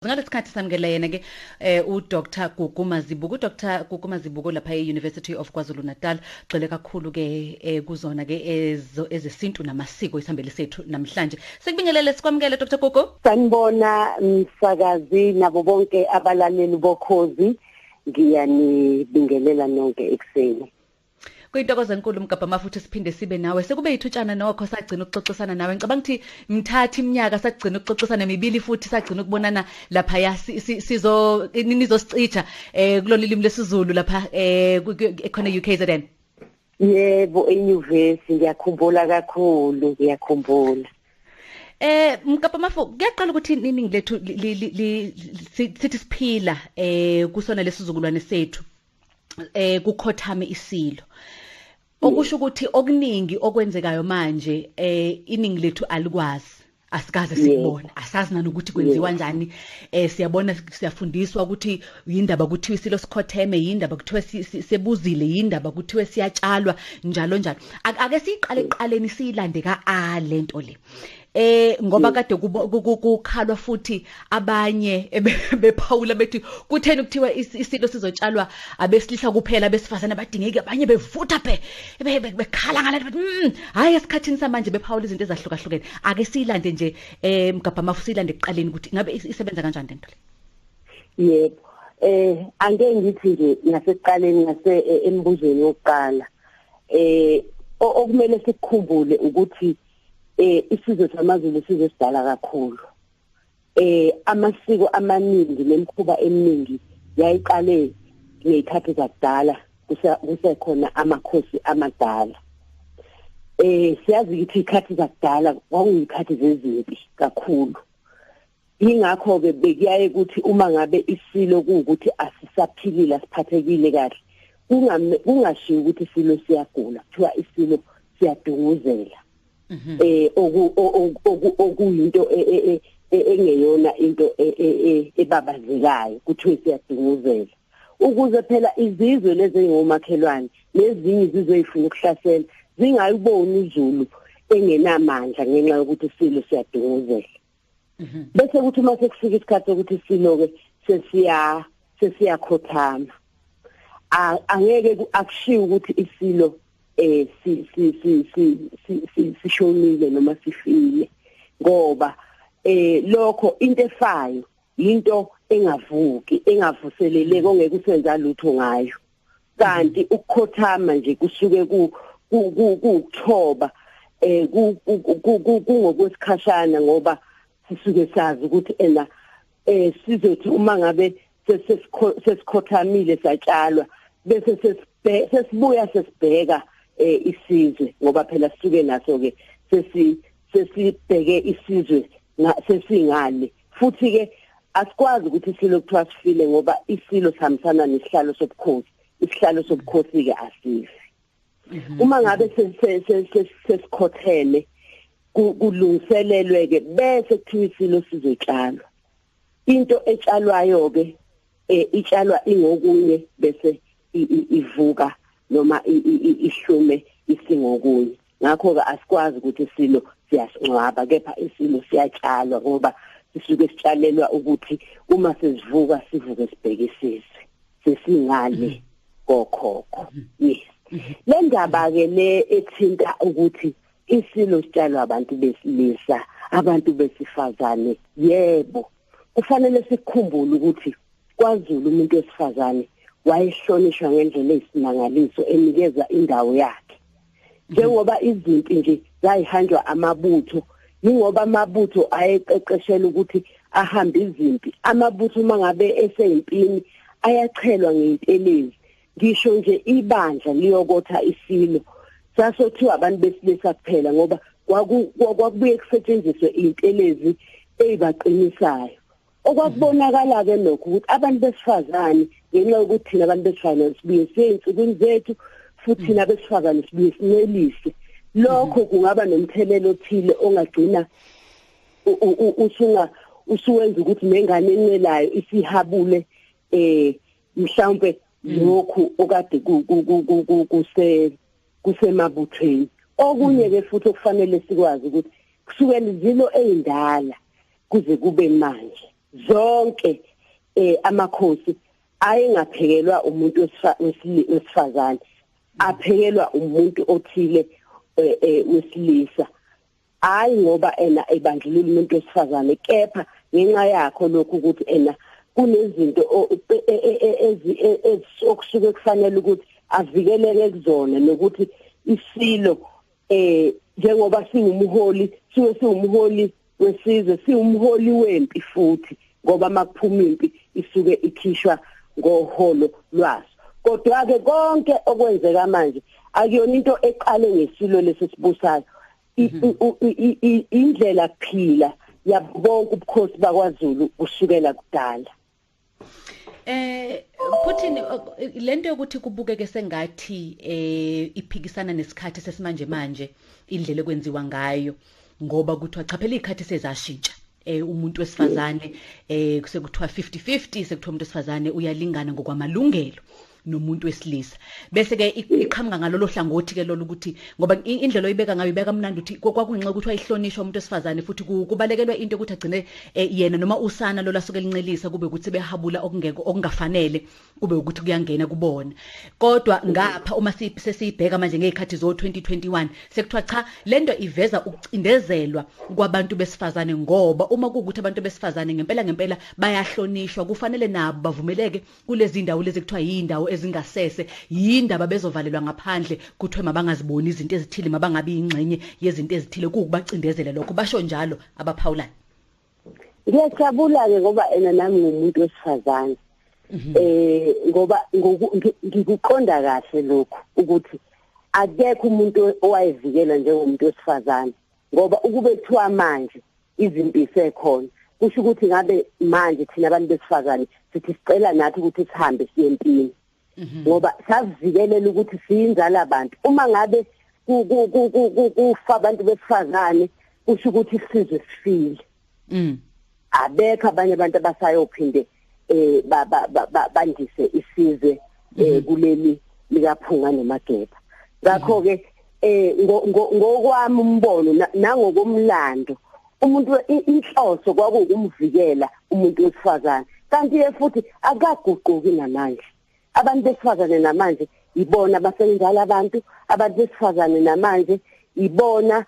Ngalesikhathi samukela yena ke uDr Gugu Mazibuko. uDr Gugu Mazibuko lapha e-University of KwaZulu Natal gxile kakhulu ke kuzona ke ezesintu namasiko isihambele sethu namhlanje. Sikubingelele sikwamukele Dr Gugu. Sanibona msakazi nabo bonke abalaleli bokhozi, ngiyanibingelela nonke ekseni. Kuyintokozo enkulu mgabha futhi siphinde sibe nawe. Sekube yithutshana nokho sagcina ukuxoxisana nawe. Ngicabanga ukuthi mthatha iminyaka sagcina ukuxoxisana emibili futhi sagcina ukubonana lapha ya nizosicitsha kulolu limi lesizulu lapha ekhona UKZN. Yebo, enyuvesi ngiyakhumbula kakhulu, ngiyakhumbula. Mgabha mafu kuyaqala ukuthi iningi lethu sithi siphila kusona lesizukulwane sethu kukhothame isilo. Okusho ukuthi okuningi okwenzekayo manje iningi lethu alikwazi, asikaze sikubona, asazi nanokuthi kwenziwa kanjani. Siyabona siyafundiswa ukuthi yindaba ukuthi isilo sikhotheme, yindaba kuthiwe sebuzile, yindaba kuthiwe siyatshalwa njalo njalo. Ake siqale eqaleni siyilande lento le. Ngoba kade kukhalwa futhi abanye bephawula bethi kutheni kuthiwa isilo sizotshalwa abesilisa kuphela, abesifazana badingeki, abanye bevutha bekhala ngale bathi hayi esikhathini samanje bephawula izinto ezahlukahlukene. Ake siyilande nje mgabha mafu siyilande eqaleni ukuthi ngabe isebenza kanjani lento le. Yebo, angeke ngithi nje nasekuqaleni embuzweni wokuqala okumele sikukhumbule ukuthi isizwe samaZulu sizwe sidala kakhulu. Amasiko amaningi nemikhuba eminingi yayiqale ngezikhathi zakudala kusekhona amakhosi amadala. Siyazi ukuthi izikhathi zakudala kwakuyizikhathi zezimpi kakhulu. Ingakho ke bekuyaye ukuthi uma ngabe isilo kuukuthi asisaphilile, asiphathekile kahle, kungashiyo ukuthi isilo siyagula, kuthiwa isilo siyadunguzela. Okuyinto engeyona into ebabazekayo kuthiwe siyadunguzela, ukuze phela izizwe lezi ngomakhelwane nezinye izizwe ezifuna ukuhlasela zingayiboni uZulu engenamandla ngenxa yokuthi isilo siyadunguzela. Bese kuthi uma sekufika isikhathi sokuthi isilo ke sesiyakhothama, angeke akushiyo ukuthi isilo sishonile noma sifile, ngoba lokho into efayo into engavuki, engavuseleleki, ongeke usenza lutho ngayo. Kanti ukukhothama nje kusuke kukuthoba kungokwesikhashana, ngoba sisuke sazi ukuthi sizothi uma ngabe sesikhothamile satshalwa bese sesibuya sesibheka isizwe, ngoba phela sisuke naso ke sesibheke isizwe sesingale. Futhi ke asikwazi ukuthi isilo kuthiwa sifile, ngoba isilo sihambisana nesihlalo sobukhosi. Isihlalo sobukhosi ke asifi. Uma ngabe sesikhothele kulungiselelwe ke bese kuthiwa isilo sizotshalwa. Into etshalwayo ke itshalwa ingokunye bese ivuka noma ihlume isingokunye. Ngakho ke asikwazi ukuthi isilo siyasingcwaba, kepha isilo siyatshalwa ngoba sisuke sitshalelwa ukuthi uma sesivuka sivuke sibheke isizwe sesingale kokhokho. Yes. Le ndaba ke le ethinta ukuthi isilo sitshalwa abantu besilisa, abantu besifazane, yebo kufanele sikukhumbule ukuthi kwaZulu umuntu wesifazane wayehlonishwa ngendlela eyisimangaliso, enikeza indawo yakhe. Njengoba izimpi nje zayihanjwa amabutho, ingoba amabutho ayeqeqeshela ukuthi ahambe izimpi. Amabutho uma ngabe eseyimpini ayachelwa ngeintelezi. Ngisho nje ibandla liyokotha isilo sasothiwa abantu besilisa kuphela, ngoba kwakubuye kusetshenziswe intelezi ezibaqinisayo. Okwakubonakala ke lokho ukuthi abantu besifazane ngenxa yokuthi thina abantu besifazane sibuye siyinsukwini zethu, futhi thina besifazane sibuye sinelise. Lokho kungaba nomthelelo othile ongagcina usuwenza ukuthi nengane encelayo isihabule mhlawumbe lokhu okade kusemabuthweni. Okunye ke futhi okufanele sikwazi ukuthi kusukela izilo ezindala kuze kube manje zonke amakhosi ayengaphekelwa umuntu wesifazane, aphekelwa umuntu othile wesilisa. Hayi ngoba ebandlulula umuntu wesifazane, kepha ngenxa yakho lokhu ukuthi kunezinto okusuke kufanele ukuthi avikeleke kuzona, nokuthi iSilo njengoba siwumholi wesizwe, siwumholi wempi futhi, ngoba makuphuma impi isuke ikhishwa ngoholo lwaso. Kodwa ke konke okwenzeka manje akuyona into eqale ngeSilo lesisibusayo, indlela phila yabonke ubukhosi bakwaZulu kusukela kudala. Puthini lento yokuthi kubukeke sengathi iphikisana nesikhathi sesimanje manje indlela ekwenziwa ngayo, ngoba kuthiwa chaphela izikhathi sezashintsha. Umuntu wesifazane kusekuthiwa 50-50, sekuthiwa umuntu wesifazane uyalingana ngokwamalungelo nomuntu wesilisa, bese ke iqhamuka ngalolo hlangothi ke lolu ukuthi ngoba indlela oyibeka ngayo ibeka mnandi ukuthi kwakuyinxa ukuthi wayihlonishwa umuntu wesifazane, futhi kubalekelwa into ukuthi agcine yena noma usana lo lasuke lincelisa kube ukuthi behabula okungeko okungafanele, kube ukuthi kuyangena kubona. Kodwa ngapha uma sesibheka manje ngezikhathi zo 2021 sekuthiwa cha, lento iveza ukucindezelwa kwabantu besifazane, ngoba uma kuukuthi abantu besifazane ngempela bayahlonishwa, kufanele nabo bavumeleke kulezi ndawo lezi kuthiwa yindawo ezingasese, yindaba bezovalelwa ngaphandle, kuthiwe mabangaziboni izinto ezithile, mabangabi ingxenye yezinto ezithile, kubacindezela lokho. Basho njalo abaphawulani. Ngiyajabula ke ngoba nami ngumuntu wesifazane, ngoba ngikuqonda kahle lokho ukuthi akekho umuntu owayevikela njengomuntu wesifazane, ngoba ukube kuthiwa manje izimpi sekhona, kusho ukuthi ngabe manje thina abantu besifazane sithi sicela nathi ukuthi sihambe siye empini, ngoba savikelela ukuthi siyinzala abantu. Uma ngabe kufa abantu besifazane, kusho ukuthi isizwe sifile. Abekho abanye abantu abasayophinde bandise isizwe kuleli likaphunga noMageba. Ngakho ke ngokwami umbono nangokomlando, umuntu inhloso kwakukumvikela umuntu wesifazane, kanti futhi akaguquki namanje. Abantu besifazane namanje ibona basenzala abantu besifazane namanje ibona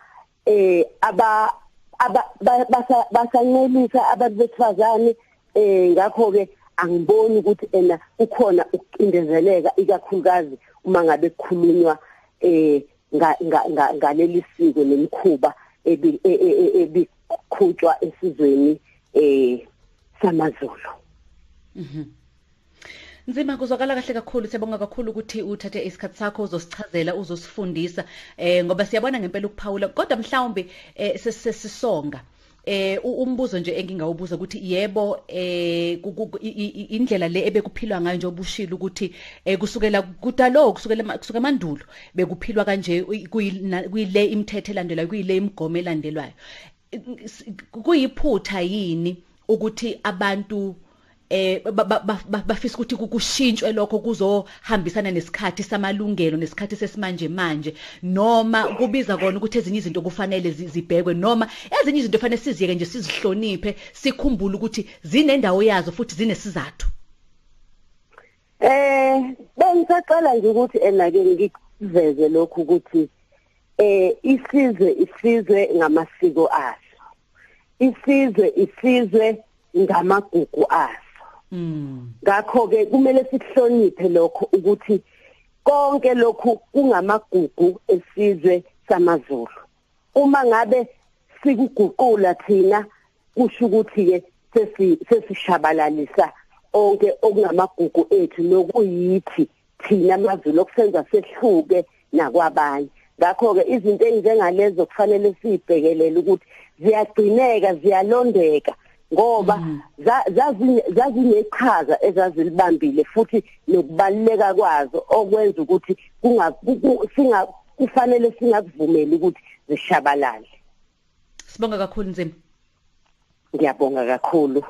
basancelisa abantu besifazane. Ngakho ke angiboni ukuthi ukhona ukucindezeleka, ikakhulukazi uma ngabe kukhulunywa ngaleli siko nemikhuba ebiqhutshwa esizweni samaZulu. Nzima, kuzwakala kahle kakhulu. Siyabonga kakhulu ukuthi uthathe isikhathi sakho uzosichazela, uzosifundisa, ngoba siyabona ngempela ukuphawula. Kodwa mhlawumbe sesisonga umbuzo nje engingawubuza ukuthi yebo indlela le ebekuphilwa ngayo nje obushilo ukuthi kusukela kudalo kusukela mandulo bekuphilwa kanje, kuyile imithetho elandelayo, kuyile imigomo elandelwayo. Kuyiphutha yini ukuthi abantu bafisa ukuthi kushintshwe lokho kuzohambisana nesikhathi samalungelo nesikhathi sesimanje manje, noma kubiza kona ukuthi ezinye izinto kufanele zibhekwe, noma ezinye izinto kufanele siziyeke nje sizihloniphe, sikhumbule ukuthi zinendawo yazo futhi zinesizathu? Bengisaqala nje ukuthi ke ngikuveze lokho ukuthi isizwe ngamasiko aso, isizwe ngamagugu aso. Ngakho ke kumele sihloniphe lokho ukuthi konke lokhu kungamagugu esizwe samaZulu. Uma ngabe sikuguqula thina, kusho ukuthi ke sesishabalalisa onke okungamagugu ethu nokuyithi thina amaZulu okusenza sehluke nakwabanye. Ngakho ke izinto ezinjengalezo kufanele sibhekelele ukuthi ziyagcineka, ziyalondeka, ngoba zazinechaza ezazilibambile futhi nokubaluleka kwazo okwenza ukuthi kufanele singakuvumeli ukuthi zishabalale. Sibonga kakhulu Nzima. Ngiyabonga kakhulu.